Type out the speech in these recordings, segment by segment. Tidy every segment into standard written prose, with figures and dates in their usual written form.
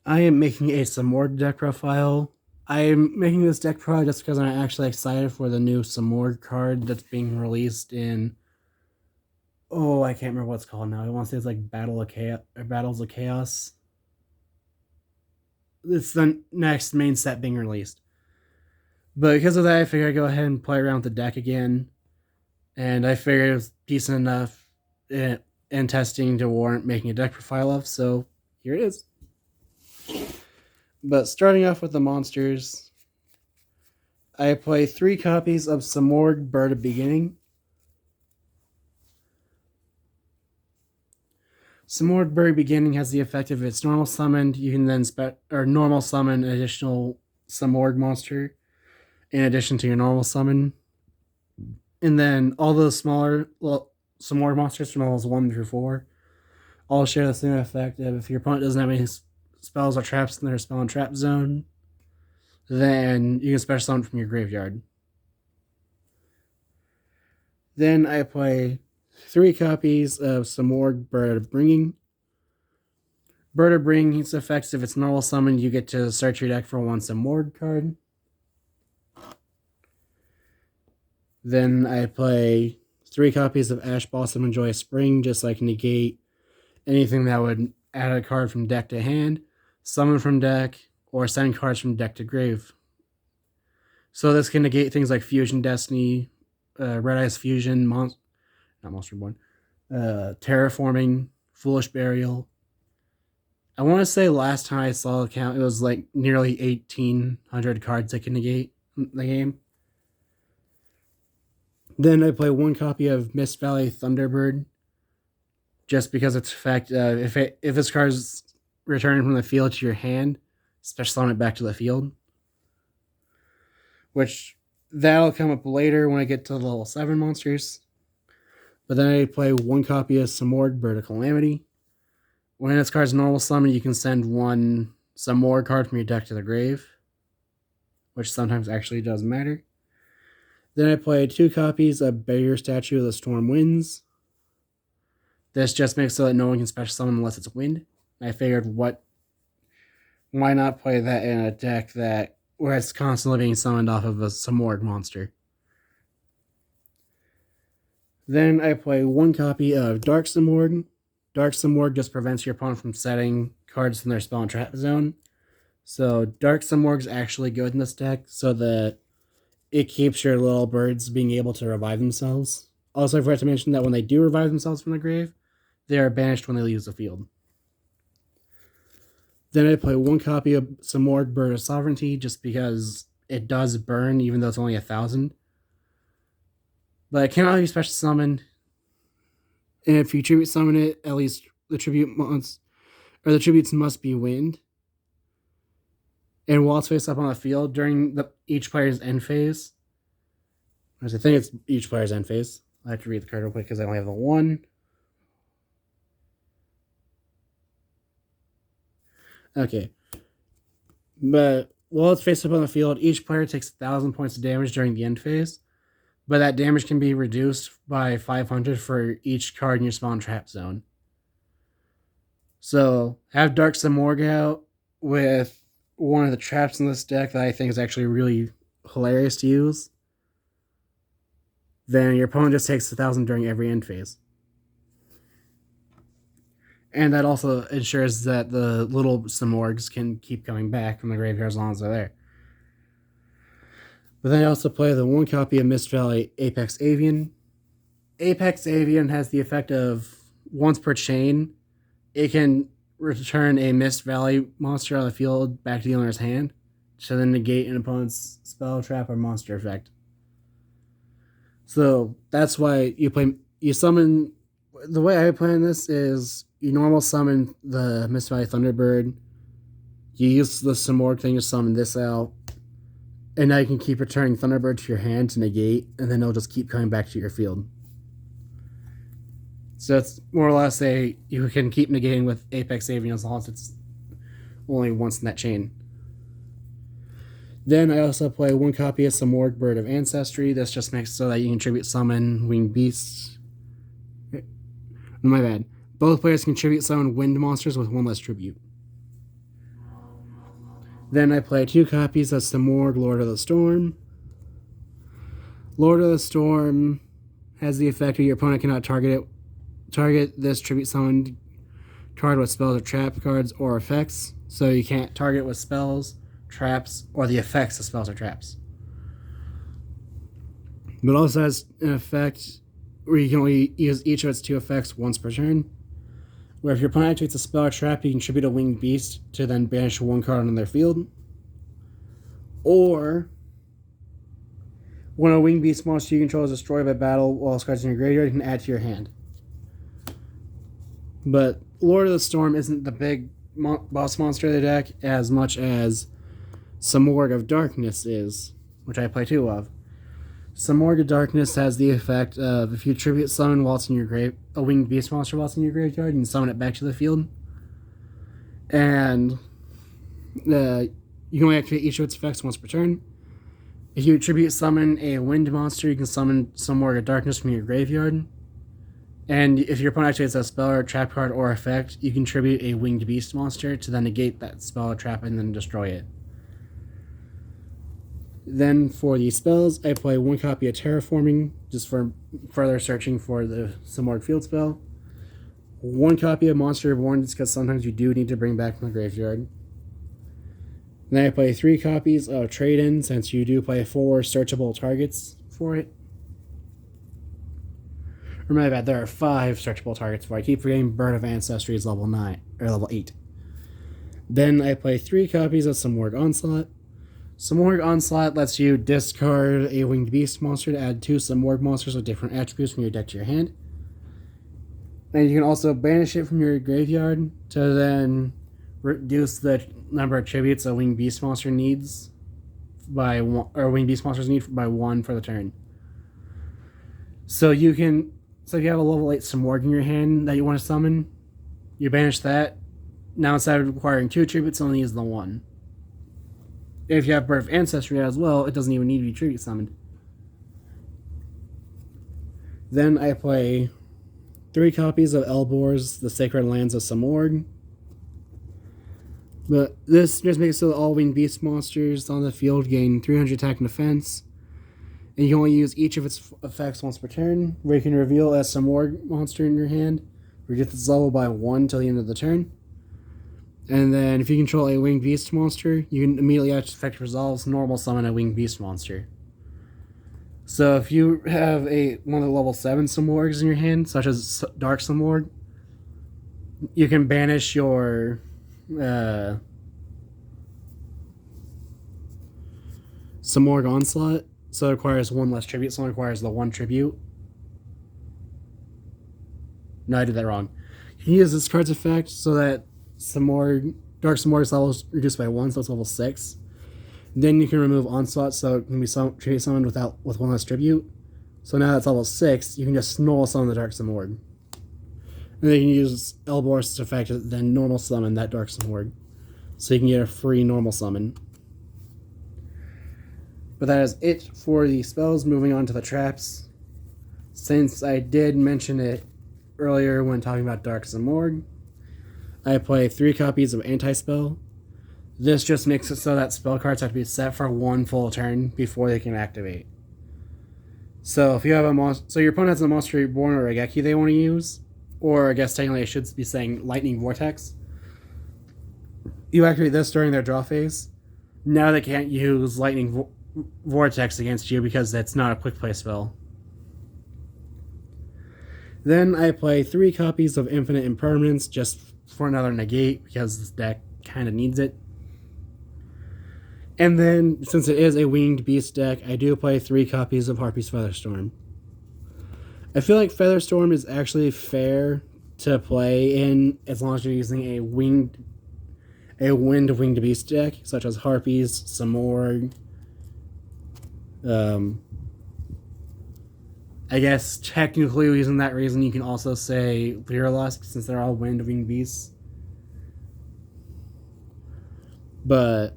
I am making a Simorgh deck profile. I am making this deck profile just because I'm actually excited for the new Simorgh card that's being released in. Oh, I can't remember what it's called now. I want to say it's like Battle of Chaos or Battles of Chaos. It's the next main set being released. But because of that, I figured I'd go ahead and play around with the deck again. And I figured it was decent enough in testing to warrant making a deck profile of. So here it is. But starting off with the monsters, I play 3 copies of Simorgh Bird of Beginning. Simorgh Bird Beginning has the effect of it's normal summoned. You can then normal summon an additional Simorgh monster in addition to your normal summon. And then all the smaller Simorgh monsters from levels 1 through 4 all share the same effect of if your opponent doesn't have any spells or traps in their spell and trap zone, then you can special summon from your graveyard. Then I play 3 copies of Simorgh Bird of Bringing. Bird of Bringing's effects, if it's normal summoned, you get to search your deck for 1 Simorgh card. Then I play 3 copies of Ash Blossom and Joyous Spring, just so I can negate anything that would add a card from deck to hand, summon from deck, or send cards from deck to grave. So this can negate things like Fusion Destiny, Red Eyes Fusion, not Monster Born, Terraforming, Foolish Burial. I want to say last time I saw the count, it was like nearly 1,800 cards that can negate the game. Then I play 1 copy of Mist Valley Thunderbird, just because its effect, if this card is returned from the field to your hand, special summon it back to the field. Which that'll come up later when I get to the level 7 monsters. But then I play 1 copy of Simorgh Bird of Calamity. When this card's normal summon, you can send 1 Simorgh card from your deck to the grave, which sometimes actually does matter. Then I play 2 copies of Barrier Statue of the Storm Winds. This just makes so that no one can special summon unless it's wind. I figured, why not play that in a deck where it's constantly being summoned off of a Simorgh monster. Then I play 1 copy of Dark Simorgh. Dark Simorgh just prevents your opponent from setting cards from their spell and trap zone. So Dark Simorgh's actually good in this deck, so that it keeps your little birds being able to revive themselves. Also, I forgot to mention that when they do revive themselves from the grave, they are banished when they leave the field. Then I play 1 copy of Simorgh Bird of Sovereignty, just because it does burn, even though it's only 1,000. But it cannot be special summoned. And if you tribute summon it, at least the tributes must be wind. And while it's face up on the field during each player's end phase, I think it's each player's end phase. I have to read the card real quick because I only have the 1. Okay. But while it's face up on the field, each player takes 1,000 points of damage during the end phase. But that damage can be reduced by 500 for each card in your spawn trap zone. So have Dark Simorgh out with one of the traps in this deck that I think is actually really hilarious to use. Then your opponent just takes 1,000 during every end phase. And that also ensures that the little Simorghs can keep coming back from the graveyard as long as they're there. But then I also play the 1 copy of Mist Valley Apex Avian. Apex Avian has the effect of once per chain, it can return a Mist Valley monster on the field back to the owner's hand to then negate an opponent's spell, trap, or monster effect. So that's why you summon. The way I plan this is you normal summon the Mist Valley Thunderbird. You use the Simorgh thing to summon this out. And now you can keep returning Thunderbird to your hand to negate, and then it'll just keep coming back to your field. So it's more or less you can keep negating with Apex Avian as long as it's only once in that chain. Then I also play 1 copy of Simorgh Bird of Ancestry. This just makes so that you can tribute summon Winged Beasts. My bad. Both players can tribute summon wind monsters with 1 less tribute. Then I play 2 copies of Simorgh, Lord of the Storm. Lord of the Storm has the effect of your opponent cannot target this tribute summoned card with spells or trap cards or effects. So you can't target with spells, traps, or the effects of spells or traps. But also has an effect where you can only use each of its 2 effects once per turn. Where if your opponent activates a spell or trap, you contribute a winged beast to then banish 1 card on their field. Or when a winged beast monster you control is destroyed by battle while its cards in your graveyard, you can add to your hand. But Lord of the Storm isn't the big boss monster of the deck as much as Simorgh of Darkness is, which I play 2 of. Simorgh of Darkness has the effect of if you tribute summon while it's in your a winged beast monster while it's in your graveyard, you can summon it back to the field. And you can only activate each of its effects once per turn. If you tribute summon a wind monster, you can summon Simorgh of Darkness from your graveyard. And if your opponent activates a spell or trap card or effect, you can tribute a winged beast monster to then negate that spell or trap and then destroy it. Then for the spells, I play 1 copy of Terraforming, just for further searching for the Simorgh field spell. 1 copy of Monster Reborn, just because sometimes you do need to bring back from the graveyard. Then I play 3 copies of Trade-In, since you do play 4 searchable targets for it. Or my bad, there are 5 searchable targets for it. I keep forgetting Bird of Ancestry is level 9, or level 8. Then I play 3 copies of Simorgh Onslaught. Simorgh Onslaught lets you discard a winged beast monster to add 2 Simorgh monsters with different attributes from your deck to your hand. And you can also banish it from your graveyard to then reduce the number of tributes a winged beast monster needs by 1, or winged beast monsters need by 1 for the turn. So if you have a level 8 Simorgh in your hand that you want to summon, you banish that. Now instead of requiring 2 tributes, it only needs the 1. If you have Birth of Ancestry as well, it doesn't even need to be tribute summoned. Then I play 3 copies of Elbor's The Sacred Lands of Simorgh. But this just makes it so that all winged beast monsters on the field gain 300 attack and defense. And you can only use each of its effects once per turn, where you can reveal a Simorgh monster in your hand, reduce its level by 1 till the end of the turn. And then if you control a winged beast monster, you can immediately after effect resolves normal summon a winged beast monster. So if you have one of the level 7 Simorghs in your hand, such as Dark Simorgh, you can banish your Simorgh Onslaught. So it requires 1 less tribute, so it requires the 1 tribute. No, I did that wrong. You can use this card's effect so that Dark Simorgh's level is reduced by 1, so it's level 6. Then you can remove Onslaught, so it can be tribute summoned with 1 less tribute. So now that's level 6, you can just normal summon the Dark Simorgh. And then you can use Elbor's effect to then normal summon that Dark Simorgh. So you can get a free normal summon. But that is it for the spells. Moving on to the traps. Since I did mention it earlier when talking about Dark Simorgh, I play 3 copies of Anti-Spell. This just makes it so that spell cards have to be set for 1 full turn before they can activate. So if you have your opponent has a Monster Reborn or a Geki they want to use, or I guess technically I should be saying Lightning Vortex, you activate this during their draw phase. Now they can't use Lightning Vortex against you because that's not a quick play spell. Then I play 3 copies of Infinite Impermanence just for another negate because this deck kind of needs it. And then, since it is a winged beast deck, I do play 3 copies of Harpy's Featherstorm. I feel like Featherstorm is actually fair to play in as long as you're using a wind winged beast deck, such as Harpies, Simorgh. I guess technically using that reason you can also say Lyrilusk, since they're all wind winged beasts. But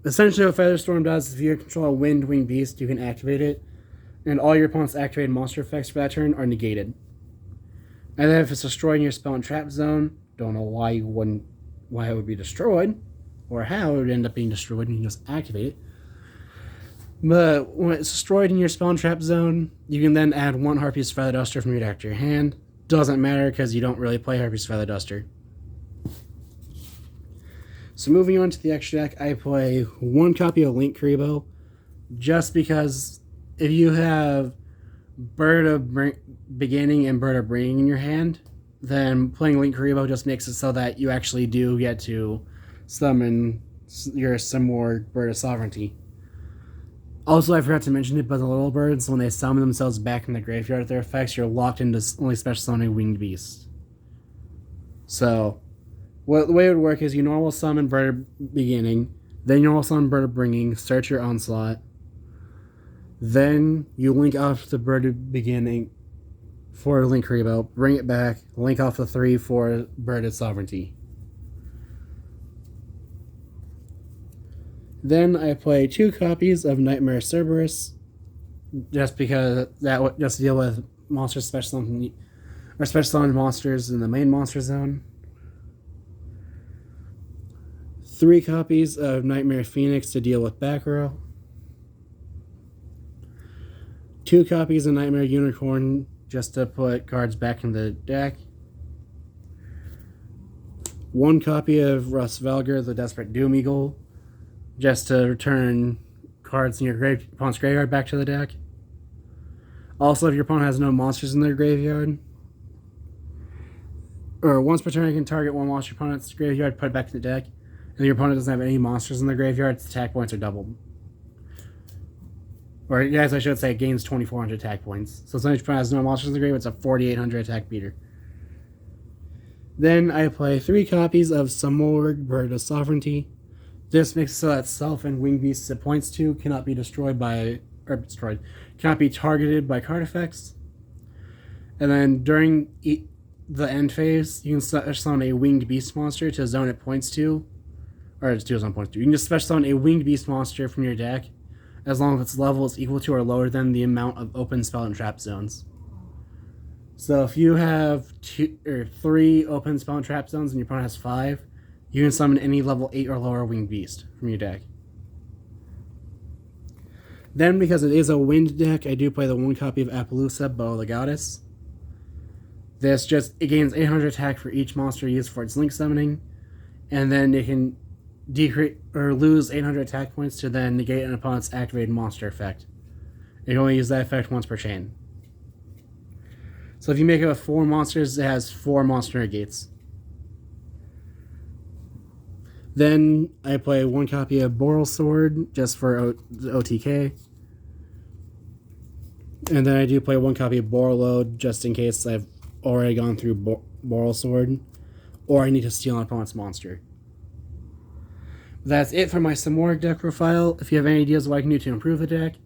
essentially what Featherstorm does is if you control a wind winged beast, you can activate it, and all your opponent's activated monster effects for that turn are negated. And then if it's destroyed in your spell and trap zone, don't know why it would be destroyed, or how it would end up being destroyed, and you just activate it. But when it's destroyed in your spell and trap zone, you can then add 1 Harpy's Feather Duster from your deck to your hand. Doesn't matter because you don't really play Harpy's Feather Duster. So moving on to the extra deck, I play 1 copy of Link Kuriboh, just because if you have Bird of Beginning and Bird of Bringing in your hand, then playing Link Kuriboh just makes it so that you actually do get to summon your Simorgh Bird of Sovereignty. Also, I forgot to mention it, but the little birds, when they summon themselves back in the graveyard with their effects, you're locked into only special summoning Winged Beast. So, the way it would work is you normal summon Bird of Beginning, then you normal summon Bird of Bringing, start your Onslaught, then you link off the Bird of Beginning for Link Kuriboh, bring it back, link off the 3 for Bird of Sovereignty. Then I play 2 copies of Nightmare Cerberus, just because that would just deal with monsters special summon monsters in the main monster zone. 3 copies of Nightmare Phoenix to deal with back row. 2 copies of Nightmare Unicorn just to put cards back in the deck. 1 copy of Russ Valgar, the Desperate Doom Eagle, just to return cards in your opponent's graveyard back to the deck. Also, if your opponent has no monsters in their graveyard, or once per turn you can target 1 monster opponent's graveyard, put it back in the deck, and your opponent doesn't have any monsters in their graveyard, its attack points are doubled. Or, yes, I should say, it gains 2,400 attack points. So, if your opponent has no monsters in the graveyard, it's a 4,800 attack beater. Then I play 3 copies of Simorgh Bird of Sovereignty. This makes it so that Self and Winged Beasts it points to cannot be cannot be targeted by card effects. And then during the end phase, you can summon a Winged Beast monster to zone it points to, or it's to zone points to. You can just special summon a Winged Beast monster from your deck, as long as its level is equal to or lower than the amount of open spell and trap zones. So if you have 2 or 3 open spell and trap zones and your opponent has 5, you can summon any level 8 or lower Winged Beast from your deck. Then, because it is a wind deck, I do play the 1 copy of Appaloosa, Bow of the Goddess. It gains 800 attack for each monster used for its link summoning, and then it can decrease or lose 800 attack points to then negate an opponent's activated monster effect. You can only use that effect once per chain. So if you make it with 4 monsters, it has 4 monster negates. Then I play 1 copy of Boral Sword, just for OTK. And then I do play 1 copy of Borreload, just in case I've already gone through Boral Sword, or I need to steal an opponent's monster. That's it for my Simorgh deck profile. If you have any ideas of what I can do to improve the deck,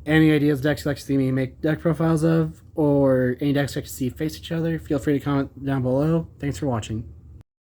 any ideas decks you'd like to see me make deck profiles of, or any decks you'd like to see face each other, feel free to comment down below. Thanks for watching.